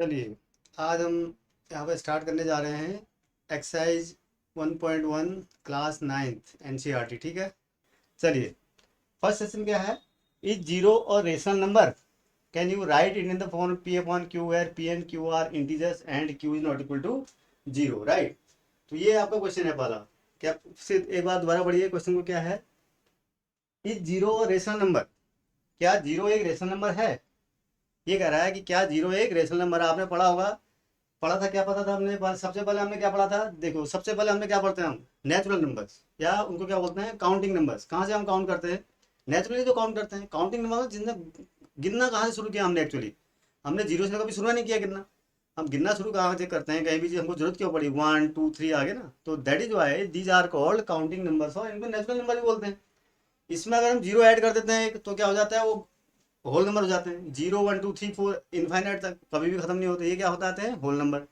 चलिए, आज हम यहाँ पे स्टार्ट करने जा रहे हैं एक्सरसाइज 1.1 क्लास 9th एनसीईआरटी। ठीक है, चलिए। फर्स्ट सेशन क्या है? इज जीरो और rational number, can you write it in the form P upon Q where P and Q are integers and Q is not equal to zero, right? तो ये आपका question है पहला। क्या सिर्फ एक बार दोबारा पढ़िए क्वेश्चन को, क्या है? इज जीरो और रेशनल नंबर, क्या जीरो एक रेशनल नंबर है? ये कह रहा है कि क्या जीरो एक रेशनल नंबर है। आपने पढ़ा होगा, पढ़ा था, क्या पता था हमने? सबसे पहले हमने क्या पढ़ा था? देखो, सबसे पहले हमने क्या पढ़ते हैं हम? नेचुरल नंबर्स, या उनको क्या बोलते हैं? Counting numbers. कहाँ से हम काउंट करते हैं? नेचुरली तो काउंट करते हैं। काउंटिंग नंबर जिनसे गिनना कहाँ से शुरू किया हमने? एक्चुअली हमने जीरो से कभी शुरू नहीं किया गिनना। हम गिनना शुरू कहाँ से करते हैं? कहीं भी हमको जरूरत क्यों पड़ी? 1 2 3 आगे ना, तो that is why these are called counting numbers, और इनको नेचुरल नंबर भी बोलते हैं। इसमें अगर हम जीरो ऐड कर देते हैं तो क्या हो जाता है? वो होल नंबर हो जाते हैं। 0 1 2 3 4 इनफाइनाइट तक कभी भी खत्म नहीं होते, ये क्या होता है? Whole number.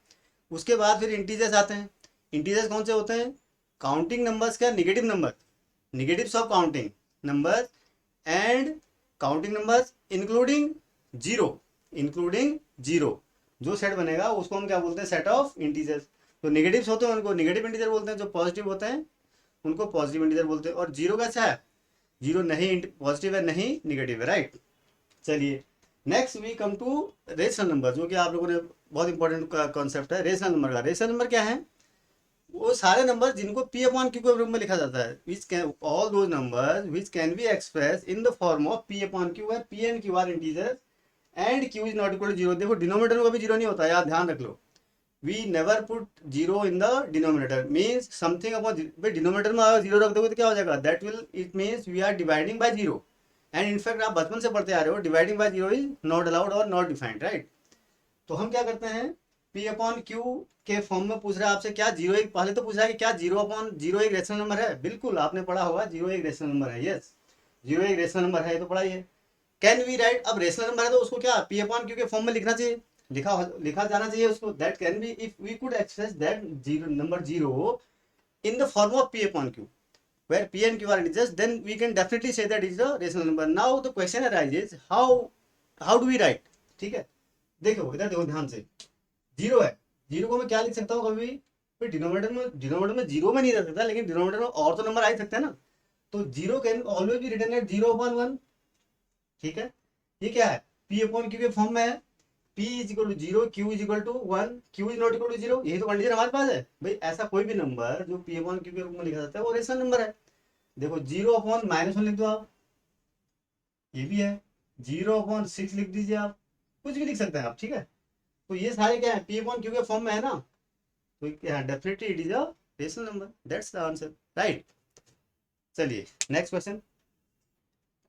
उसके बाद फिर इंटीजर्स आते हैं। इंटीजर्स कौन से होते हैं? काउंटिंग नंबर्स का negative number, negatives of counting numbers, and counting numbers including zero, including zero. जो सेट बनेगा उसको हम क्या बोलते हैं? Set of integers. तो निगेटिव्स होते हैं उनको निगेटिव इंटीजर बोलते हैं, जो पॉजिटिव होते हैं उनको पॉजिटिव इंटीजर बोलते हैं। और जीरो कैसा है? जीरो नहीं पॉजिटिव है, नहीं निगेटिव है, राइट? चलिए, next we come to rational number, जो कि आप लोगों ने बहुत इंपॉर्टेंट कॉन्सेप्ट है रेशनल नंबर का। रेशनल नंबर क्या है? वो सारे नंबर जिनको पी अपॉन क्यू के रूप में लिखा जाता है, which can all those numbers which can be express in the form of P upon q, है p and Q are integer and Q is not equal to zero. देखो, denominator में कभी जीरो नहीं होता, यार ध्यान रख लो। We never put zero in the denominator, means something upon. भाई डिनोमिनेटर में अगर जीरो रख दोगे तो क्या हो जाएगा? That will, it means we are dividing by zero. And in fact आप बचपन से पढ़ते आ रहे हो, dividing by zero is not allowed और नॉट डिफाइंड, राइट? तो हम क्या करते हैं? पी अपॉन क्यू के फॉर्म में पूछ रहा है आपसे, क्या जीरो एक, पहले तो पूछ रहा है कि क्या जीरो अपॉन जीरो एक रेशनल नंबर है? बिल्कुल, आपने पढ़ा होगा जीरो एक रेशनल नंबर है। यस, जीरो एक रेशनल नंबर है, ये तो पढ़ा ही है। कैन वी राइट, अब रेशनल नंबर है तो उसको क्या पी अपॉन क्यू के फॉर्म में लिखना चाहिए, लिखा जाना चाहिए उसको। That can be if we could express that zero number zero in the form of P upon Q where p and q are integers, then we can definitely say that it is a rational number. Now the question arises, how do we write? ठीक है, देखो इधर देखो ध्यान से। Zero है, zero को मैं क्या लिख सकता हूँ कभी भी? डिनोमिनेटर में जीरो में नहीं रख सकता, लेकिन डिनोमिनेटर में और तो नंबर आ ही सकते हैं ना। तो zero can always be written at zero upon one. ठीक है, ये क्या है? पी अपॉन क्यू के फॉर्म में है। P is equal to zero, Q is equal to one, Q is not equal to zero. यही तो कंडीशन हमारे पास है भाई। ऐसा कोई भी नंबर जो पी अपॉन क्यू के रूप में लिखा जाता है वो रेशनल नंबर है। देखो, जीरो अपॉन माइनस वन लिख दो आप, ये भी है। जीरो अपॉन सिक्स लिख दीजिए आप, कुछ भी लिख सकते हैं आप, ठीक है। तो ये सारे क्या है? पी अपॉन क्यू के फॉर्म में है ना, तो क्या definitely it is a rational number, that's the answer, right? चलिए, नेक्स्ट क्वेश्चन।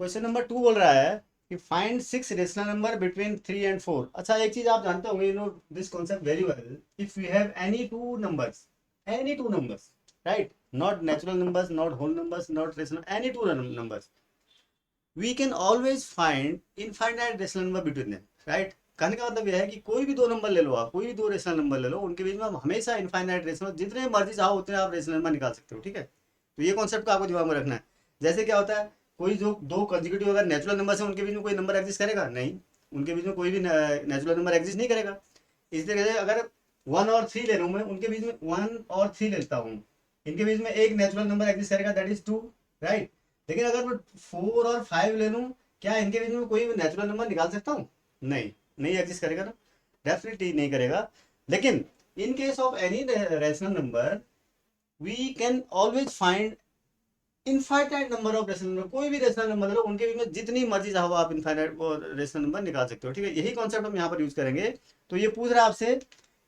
क्वेश्चन नंबर 2 बोल रहा है कि find 6 rational number between 3 and 4। अच्छा, एक चीज आप जानते होंगे, you know this concept very well. If you have any two numbers, right, not natural numbers, not whole numbers, not rational, any two numbers, we can always find infinite rational number between them, right? कहने का मतलब यह है कि कोई भी दो number ले लो आप, कोई भी दो रेशनल नंबर ले लो, उनके बीच में आप हमेशा इनफाइनाइट रेशनल, जितने मर्जी चाहो उतने आप रेशनल नंबर निकाल सकते हो, ठीक है। तो ये कॉन्सेप्ट को आपको दिमाग में रखना है। जैसे क्या होता है, कोई जो दो कंजिक्यूटिव अगर नेचुरल नंबर है उनके बीच में कोई नंबर एग्जिस्ट करेगा? नहीं, उनके बीच में कोई भी नेचुरल नंबर एग्जिस्ट नहीं करेगा। इस तरह से अगर 1 और 3 ले रहा हूँ मैं, उनके बीच में 1 और 3 लेता हूँ, इनके बीच में एक नेचुरल नंबर एग्जिस्ट करेगा, दैट इज 2, राइट? लेकिन अगर मैं 4 और 5 ले लूँ, क्या इनके बीच में कोई नेचुरल नंबर निकाल सकता हूँ? नहीं, नहीं एग्जिस्ट करेगा ना, डेफिनेटली नहीं करेगा। लेकिन in case of any rational number we can always find infinite number of rational number. कोई भी रेशनल नंबर ले लो, उनके बीच में जितनी मर्जी चाहो आप इनफाइनाइट रेशनल नंबर निकाल सकते हो, ठीक है। यही कॉन्सेप्ट हम यहाँ पर यूज करेंगे। तो ये पूछ रहा है आपसे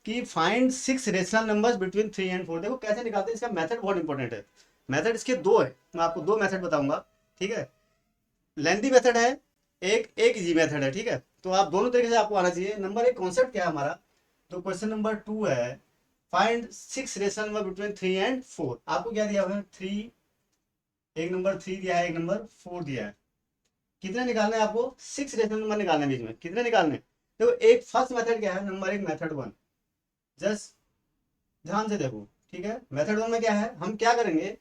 कि find 6 rational numbers between 3 and 4। देखो कैसे निकालते हैं, इसका मेथड बहुत इंपॉर्टेंट है। मेथड इसके दो है, मैं आपको दो मेथड बताऊंगा, ठीक है। लेंथी मेथड है, एक इजी मेथड है, ठीक है। तो आप दोनों तरीके से आपको आना चाहिए। नंबर एक कॉन्सेप्ट क्या है हमारा? तो क्वेश्चन नंबर 2 है, find 6 rational number between 3 and 4। आपको क्या दिया हुआ है? 3, एक नंबर 3 दिया है, एक नंबर 4 दिया है। कितने निकालने हैं आपको? 6 रेशनल नंबर निकालने हैं, बीच में कितने निकालने हैं? देखो, एक फर्स्ट मेथड क्या है? नंबर एक मेथड 1, जस्ट ध्यान से देखो, ठीक है। मेथड 1 में क्या है? हम क्या करेंगे,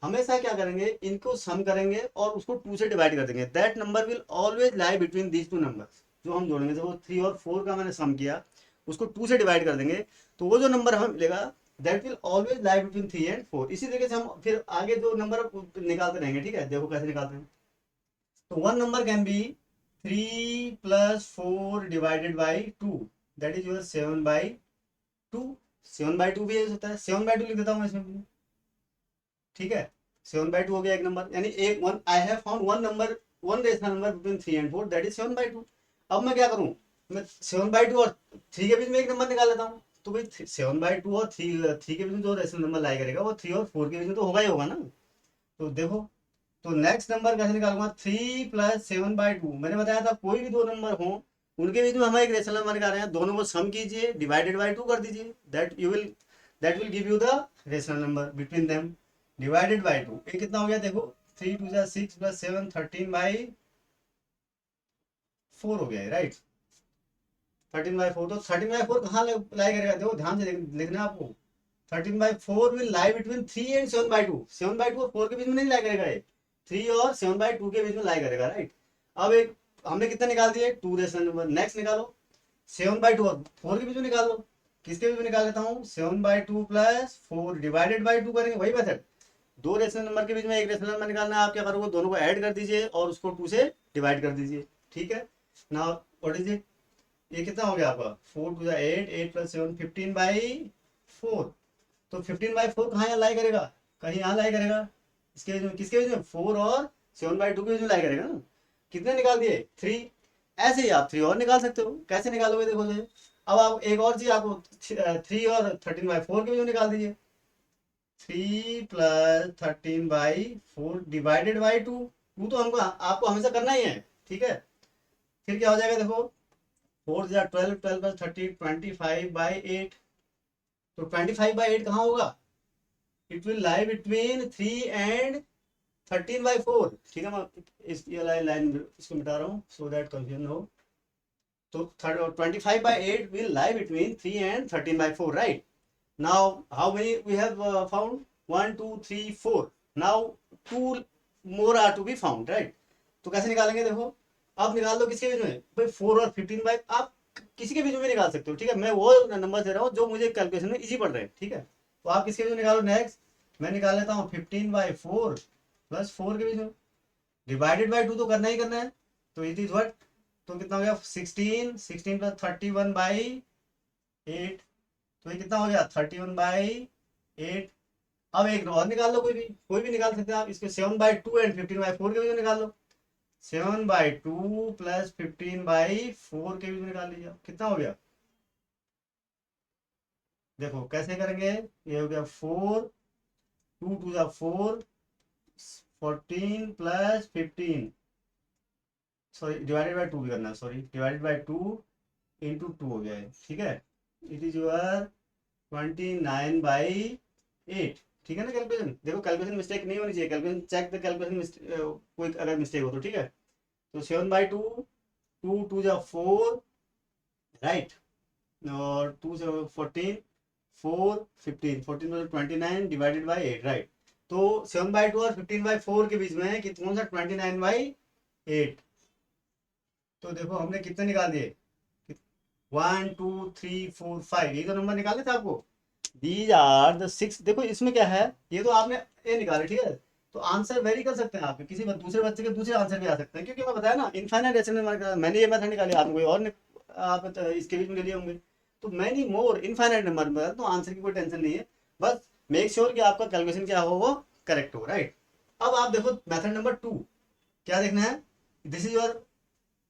हमेशा क्या करेंगे, इनको सम करेंगे और उसको 2 से डिवाइड कर देंगे। That number will always lie between these two numbers. जो हम जोड़ेंगे, जब 3 और 4 का मैंने सम किया उसको 2 से डिवाइड कर देंगे, तो वो जो नंबर हमें मिलेगा that will always lie between 3 and 4। इसी तरीके से हम फिर आगे जो नंबर निकालते रहेंगे, ठीक है। देखो कैसे निकालते हैं। तो one number can be 3 + 4 divided by 2, that is your 7/2। 7/2 भी यूज होता है, 7/2 लिख देता हूँ मैं इसमें, ठीक है। 7/2 हो गया एक नंबर, यानी एक one I have found one number, one rational number between 3 and 4 that is 7/2। अब मैं क्या करूँ, मैं 7/2 और 3 के बीच में एक नंबर निकाल लेता हूँ। तो भाई 7/2 और 3 के बीच में जो रेशनल नंबर लाई करेगा वो 3 और 4 के बीच में तो होगा ही होगा ना। तो देखो, तो नेक्स्ट नंबर कैसे निकालूंगा, 3 + 7/2। मैंने बताया था कोई भी दो नंबर हो उनके बीच में हम एक रेशनल नंबर निकाल रहे हैं, दोनों को सम कीजिए, डिवाइडेड बाई 2 कर दीजिए, that will give you the rational number between them divided by 2। ये कितना हो गया देखो, 3 × 2 = 6 + 7 13/4 हो गया है, राइट। 13/4, तो 13/4 कहाँ लाई करेगा, देखो ध्यान से लिखना है आपको। 13/4 विल लाई बिटवीन 3 एंड 7/2। 7/2 और 4 के बीच में नहीं लाई करेगा ये, 3 और 7/2 के बीच में लाई करेगा, राइट। अब एक हमने कितने निकाल दिए, 2 रेशनल नंबर। नेक्स्ट निकालो 7/2 और 4 के बीच में निकाल लो। किसके बीच में निकाल लेता हूँ, 7/2 + 4 डिवाइडेड बाई 2 करेंगे, वही मेथड। दो रेशनल नंबर के बीच में एक रेशनल नंबर निकालना है, आप क्या करोगे, दोनों को ऐड कर दीजिए और उसको 2 से डिवाइड कर दीजिए, ठीक है। नाउ व्हाट इज इट, ये कितना हो गया आपका, 4 × 2 = 8, 8 + 7 15/4। तो 15/4 कहाँ यहाँ लाई करेगा, कहीं यहाँ लाई करेगा, इसके बीच में, किसके बीच में, 4 और 7/2 के बीच में लाई करेगा ना। कितने निकाल दिए, 3। ऐसे ही आप 3 और निकाल सकते हो, कैसे निकालोगे देखो जो। अब आप एक और चीज, आपको 3 और 13/4 के बीच में निकाल दीजिए, 3 + 13/4 डिवाइडेड बाई 2। 2 तो हमको आपको हमेशा करना ही है, ठीक है। फिर क्या हो जाएगा देखो, 4 × 12, 12 + 30 25/8। तो 25/8 कहाँ होगा, it will lie between 3 and 13/4, ठीक है। मैं इस ये लाइन इसको मिटा रहा हूँ सो दैट कंफ्यूजन हो। तो 25/8 विल लाई बिटवीन 3 एंड 13/4, राइट। Now how many we have found, 1 2 3 4। Now 2 more are to be found, right. तो कैसे निकालेंगे देखो, आप निकाल दो किसके बीच में भाई, 4 और 15 आप किसी के बीच में निकाल सकते हो, ठीक है। मैं वो नंबर दे रहा हूँ जो मुझे कैलकुलेशन में इजी पड़ रहे हैं, ठीक है। तो आप किसके बीच में निकालो, नेक्स्ट मैं निकाल लेता हूँ 15/4 + 4 के बीच में, डिवाइडेड बाई 2 तो करना ही करना है। तो इट इज व्हाट, तो कितना हो गया, 16 16 + 31/8। तो ये कितना हो गया, 31/8। अब एक और निकाल लो, कोई भी निकाल सकते हैं आप इसके, 7/2 एंड 15/4 के बीच में निकाल लो। 7/2 + 15/4 के बीच में निकाल लीजिए, कितना हो गया, देखो कैसे करेंगे। ये हो गया 4, 2 × 2 = 4, 14 + 15, सॉरी डिवाइडेड बाई 2 भी करना है, सॉरी डिवाइडेड बाई 2 × 2 हो गया है, ठीक है। इट इज योर 29/8, ठीक है ना। कैलकुलेशन देखो, कैलकुलेशन मिस्टेक नहीं होनी चाहिए, कैलकुलेशन चेक द कैलकुलेशन, कोई अगर मिस्टेक हो तो, ठीक है। तो 7/2, 2 × 2 = 4, राइट, और 2 से 14, 4 15, 14 + 29 डिवाइडेड बाई 8, राइट। तो 7/2 और 15/4 के बीच में कितना सा, 29/8। तो देखो हमने कितने निकाल दिए, 1 2 3 4 5, ये तो नंबर निकाले थे आपको। दीज आर द 6, देखो इसमें क्या है, ये तो आपने ये निकाले, ठीक है। तो आंसर वेरी कर सकते हैं आप, किसी दूसरे बच्चे के दूसरे आंसर भी आ सकते हैं, क्योंकि मैं बताया ना इनफाइनाइट डेसिमल, मैंने ये मेथड निकाली, आपने कोई और आप इसके बीच में ले लिए होंगे। तो मैनी मोर इनफाइनाइट नंबर में तो आंसर की कोई टेंशन नहीं है, बस मेक श्योर कि आपका कैलकुलेशन क्या हो, वो करेक्ट हो, राइट। अब आप देखो मेथड नंबर 2, क्या देखना है, दिस इज योर,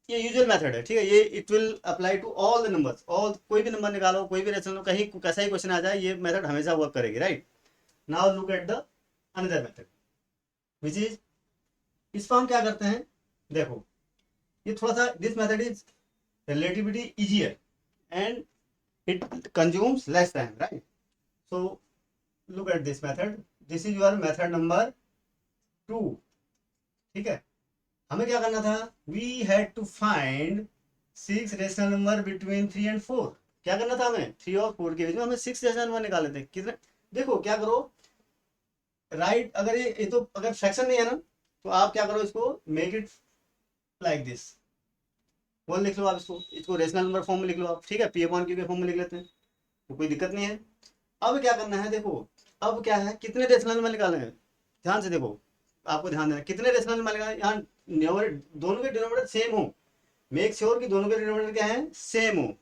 ये यूजुअल मेथड है, ठीक है। ये it will apply to all the numbers, all, कोई भी नंबर निकालो, कोई भी रेशनल, कहीं कैसा ही क्वेश्चन आ जाए, ये मेथड हमेशा वर्क करेगी, right. Now look at the another method which is, इसको हम क्या करते हैं, देखो ये थोड़ा सा, this method is relatively easier and it consumes less time, right. So look at this method, this is your method number 2, ठीक है। हमें क्या करना था, we had to find 6 rational number between 3 and 4। क्या करना था हमें, 3 और 4 के बीच में हमें 6 रेशनल नंबर निकाले थे, कितने, देखो क्या करो, राइट, अगर ये तो अगर फ्रैक्शन नहीं है ना, तो आप क्या करो, इसको मेक इट लाइक दिस, कौन लिख लो आप इसको, इसको रेशनल नंबर फॉर्म में लिख लो आप, ठीक है, पी अपॉन क्यू के फॉर्म में लिख लेते हैं, तो कोई दिक्कत नहीं है। अब क्या करना है, देखो अब क्या है, कितने रेशनल नंबर निकाले हैं, ध्यान से देखो, आपको ध्यान देना, कितने रेशनल नंबर निकाले, यहाँ दोनों के डिनोमिनेटर सेम हो, मेक श्योर कि दोनों के डिनोमिनेटर क्या है, सेम हो।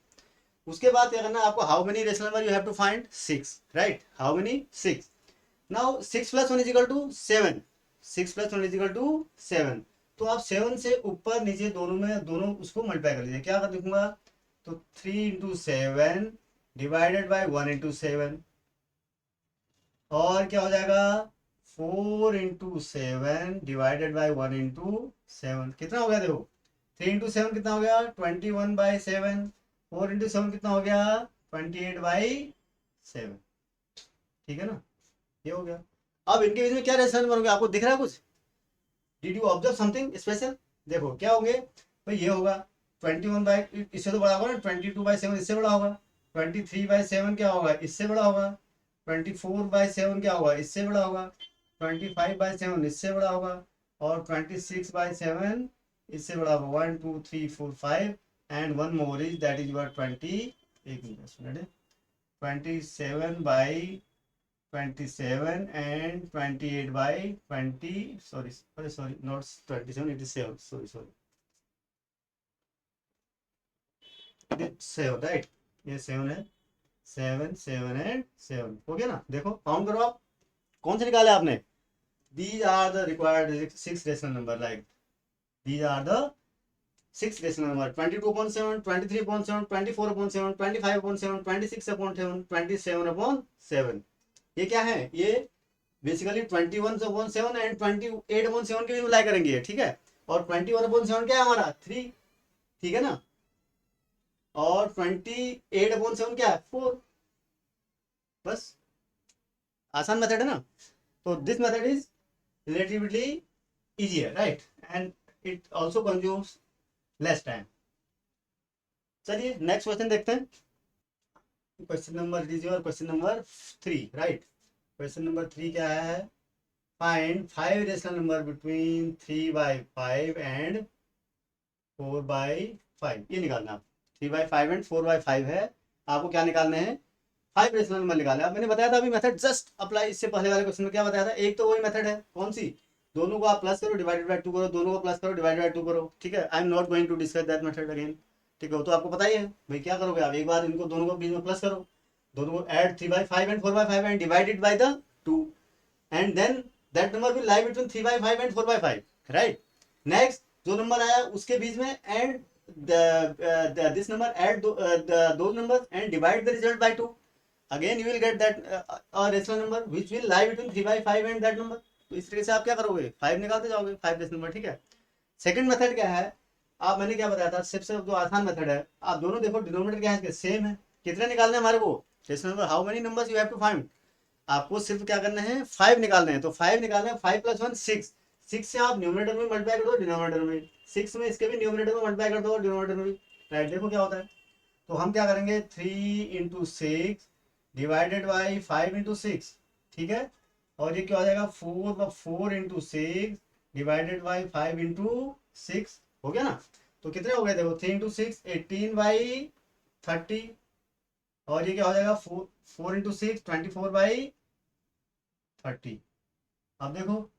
उसके बाद क्या करना है आपको, how many rational number you have to find, 6, right, how many 6। Now 6 + 1 = 7, 6 + 1 = 7। तो आप 7 से ऊपर नीचे दोनों में, दोनों उसको मल्टीप्लाई कर लीजिए, क्या कर लिखूंगा, तो 3 × 7 डिवाइडेड बाय 1 × 7, और क्या हो जाएगा, 4 × 7 डिवाइडेड बाय 1 × 7, कितना हो गया, देखो 3 × 7 कितना हो गया, 21/7, 4 × 7 कितना हो गया, 28/7, ठीक है ना, ये हो गया। अब इनके बीच में क्या रेशनल बनोगे, आपको दिख रहा है कुछ, did you observe something special, देखो क्या होंगे भाई, ये होगा 21 इससे तो बड़ा होगा ना, 22/7 इससे बड़ा होगा, 23/7 क्या होगा, इससे बड़ा होगा, 24/7 क्या होगा, इससे बड़ा होगा, 25/7 इससे बड़ा होगा, और 26/7 इससे बड़ा होगा, 1 2 3 4 5 and one more is that is your 20, एक minute, 27/27 and 28/20, sorry, not 27, it is 7, sorry, it is 7, right, ये 7 है, 7 7 and 7 हो गया ना, देखो काउंट करो आप, कौन से निकाले आपने, these are the required 6 rational number, like these are the 6 rational number, 22/7, 23/7, 24/7, 25/7, 26/7, 27/7, ये क्या है, ये बेसिकली 21/7 एंड 28/7 के भी मिलाई करेंगे, ठीक है, और 21/7 क्या है हमारा 3, ठीक है ना, और 28/7 क्या है 4, बस, आसान मेथड है ना, तो this method is relatively easier, right, and it also consumes less time. चलिए नेक्स्ट क्वेश्चन देखते हैं, क्वेश्चन नंबर दीजिए, और question number 3, right, question number 3 क्या है, find 5 rational number between 3/5 and 4/5, ये निकालना आप, 3/5 एंड 4/5 है, आपको क्या निकालने हैं, 5 रेशनल नंबर निकालने हैं। मैंने बताया था अभी मेथड जस्ट अप्लाई, इससे पहले वाले क्वेश्चन में क्या बताया था, एक तो वही मेथड है, कौन सी, दोनों को आप प्लस करो डिवाइडेड बाय 2 करो, दोनों को प्लस करो डिवाइडेड बाय 2 करो, ठीक है, I am not going to discuss that method again, ठीक है, वो तो आपको पता ही है भाई, क्या करोगे आप, एक बार इनको दोनों को बीच में प्लस करो, दोनों को add 3/5 and 4/5 and divided by the 2, and then that number will lie between 3/5 and 4/5, right, next जो नंबर आया उसके बीच में and this number add those numbers and divide the result by 2, again you will get that a rational number which will lie between 3/5 and that number, तो इस तरीके से आप क्या करोगे, 5 निकालते जाओगे, 5 रेशनल नंबर, ठीक है। सेकंड मेथड क्या है, आप मैंने क्या बताया था, सबसे जो आसान मेथड है, आप दोनों देखो डिनोमिनेटर क्या है, सेम है, कितने निकालने हमारे को rational number, how many numbers you have to find, आपको सिर्फ क्या करना है 5 निकालने हैं, तो 5 निकालना है, 5 + 1 6, 6 से आप न्यूमरेटर में मल्टीप्लाई कर दो, डिनोमिनेटर में 6 में इसके भी न्यूमरेटर में मल्टीप्लाई कर दो, डिनोमिनेटर में भी, राइट, देखो क्या होता है, तो हम क्या करेंगे 3 × 6 डिवाइडेड बाई 5 × 6, ठीक है, और ये क्या हो जाएगा 4 × 6 डिवाइडेड बाई 5 × 6, हो गया ना, तो कितने हो गए, देखो 3 × 6 18/30, और ये क्या हो जाएगा 4 × 6 24/30, अब देखो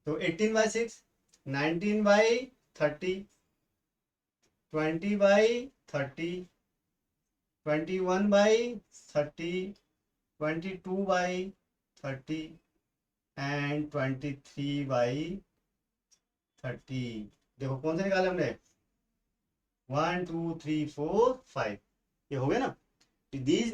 तो 18/6 19/30, 20/30, 21/30, 22/30 एंड 23/30, देखो कौन से निकाले हमने 1 2 3 4 5, ये हो गया ना, these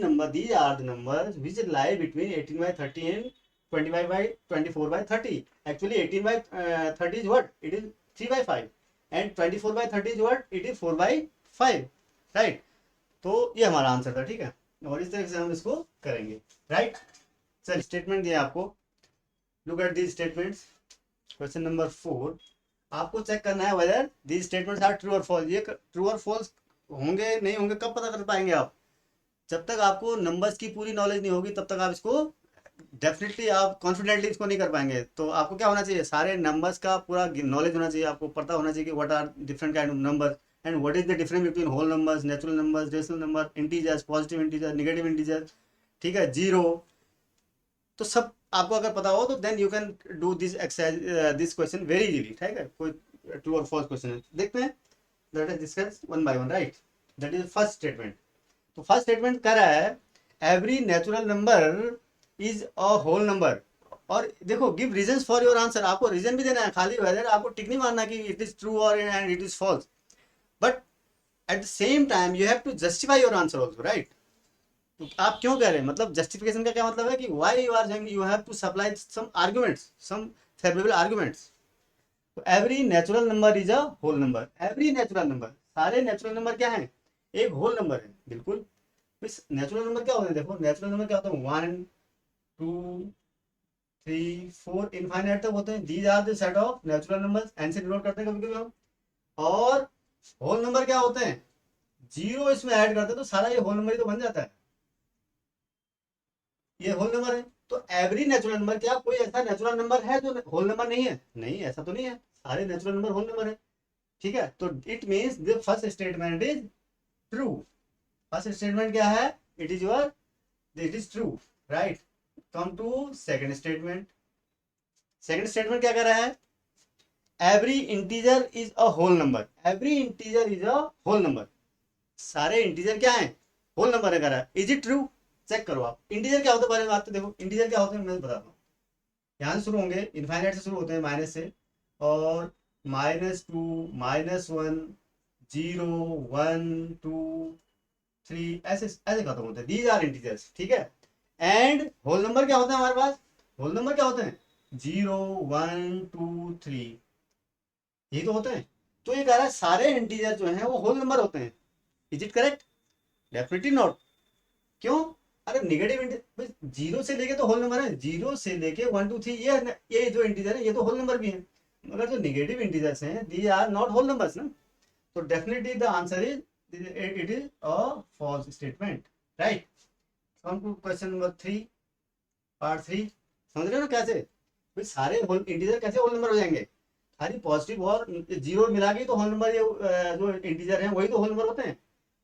are the numbers which lie between 18/30 and 24/30, actually 18/30 is what, it is 3/5 and 24/30 is what, it is 4/5, right, तो ये हमारा आंसर था, ठीक है, और इस तरह से हम इसको करेंगे, राइट। चल स्टेटमेंट दिया आपको, look at these statements, question number 4, आपको चेक करना है whether these statements are true और फॉल्स, ये ट्रू और फॉल्स होंगे नहीं होंगे कब पता कर पाएंगे आप, जब तक आपको नंबर्स की पूरी नॉलेज नहीं होगी तब तक आप इसको डेफिनेटली आप कॉन्फिडेंटली इसको नहीं कर पाएंगे, तो आपको क्या होना चाहिए, सारे नंबर्स का पूरा नॉलेज होना चाहिए, आपको पता होना चाहिए कि what are different kind of number and what is the difference between whole numbers, natural numbers, rational number, integers, positive integer, negative integer, ठीक है, जीरो, तो सब आपको अगर पता हो तो then you can do this exercise, this question very easily, ठीक है। कोई ट्रू और फॉल्स क्वेश्चन है, देखते हैं, let us discuss one by one, right. That is first statement. तो फर्स्ट स्टेटमेंट कह रहा है every natural number is a whole number, और देखो give reasons for your answer, आपको रीजन भी देना है, खाली वेदर आपको टिक नहीं मारना कि इट इज ट्रू और and it is false, but at the same time you have to justify your answer also, right. तो आप क्यों कह रहे हैं, मतलब जस्टिफिकेशन का क्या मतलब है कि why you are saying, you have to supply some arguments, some favourable arguments. तो every natural number is a whole number, every natural number, सारे नेचुरल नंबर क्या है, एक होल नंबर है, बिल्कुल। नेचुरल नंबर क्या होते हैं, देखो नेचुरल नंबर क्या होता है, 1 2 3 4 इनफाइनाइट तक होते हैं, these are the set of natural numbers, N से डिनोट करते हैं कभी कभी हम। और होल नंबर क्या होते हैं, जीरो इसमें ऐड करते हैं तो सारा ये होल नंबर ही तो बन जाता है, ये होल नंबर है। तो एवरी नेचुरल नंबर, क्या कोई ऐसा नेचुरल नंबर है जो होल नंबर नहीं है, नहीं, ऐसा तो नहीं है, सारे नेचुरल नंबर होल नंबर है, ठीक है। तो it means the first statement is true, first statement क्या है, it is your, it is true, right. Come to second statement, second statement क्या कर रहा है, every integer is a whole number, every integer is a whole number, सारे integer क्या है, whole number है, कर रहा है, इज इट ट्रू, चेक करो आप। इंटीजर क्या होता है, पहले बात तो देखो इंटीजर क्या होते हैं, मैं बताता हूँ। यहाँ से शुरू होंगे, इनफाइनाइट से शुरू होते हैं, माइनस से, और -2 -1 0 1 2 3 ऐसे ऐसे खत्म होते हैं, दीज आर इंटीजर्स, ठीक है। एंड होल नंबर क्या होता है हमारे पास, होल नंबर क्या होते हैं, 0 1 2 3, यही तो होते हैं। तो ये कह रहा है सारे इंटीजर जो हैं वो होल नंबर होते हैं, is it correct, definitely not. क्यों, अरे नेगेटिव इंटीजर, जीरो से लेके तो होल नंबर है, जीरो से लेके 1 2 3, ये जो इंटीजर है ये तो होल नंबर भी है, मगर जो नेगेटिव इंटीजर्स हैं they are not whole numbers ना। तो definitely the answer is, it is a false statement, right. Come to question number 3, part 3, समझ रहे हो ना कैसे, भाई सारे होल इंटीजर कैसे होल नंबर हो जाएंगे, खाली पॉजिटिव और जीरो मिला के तो होल नंबर, ये जो इंटीजर है वही तो होल नंबर होते हैं,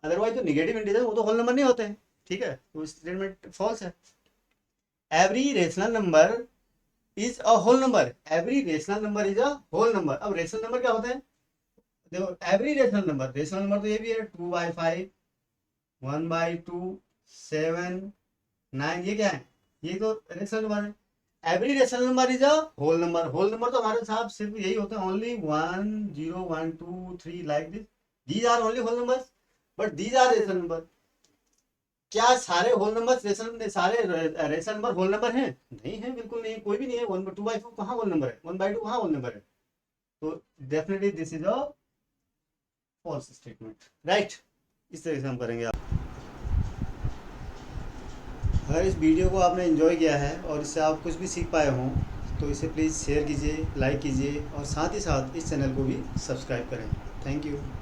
अदरवाइज जो नेगेटिव इंटीजर वो तो होल नंबर नहीं होते हैं, ठीक है। तो स्टेटमेंट फॉल्स है। Every rational number is a whole number, every rational number is a whole number. अब रेशनल नंबर क्या होते हैं, देखो एवरी रेशनल नंबर तो ये भी है, 2/5 1/2 7 9, ये क्या है, ये तो रेशनल नंबर है। Every rational number is a whole number, whole number तो हमारे साथ सिर्फ यही होता है, only 1 0 1 2 3 like this, these are only whole numbers, but these are rational number. क्या सारे होल नंबर रेशनल, सारे रेशनल नंबर होल नंबर हैं, नहीं है, बिल्कुल नहीं, कोई भी नहीं है। 1/2 कहाँ होल नंबर है, 1/2 कहाँ होल नंबर है, तो definitely this is a false statement, right. इस तरह से हम करेंगे। आप अगर इस वीडियो को आपने एंजॉय किया है और इससे आप कुछ भी सीख पाए हों तो इसे प्लीज़ शेयर कीजिए, लाइक कीजिए, और साथ ही साथ इस चैनल को भी सब्सक्राइब करें। Thank you.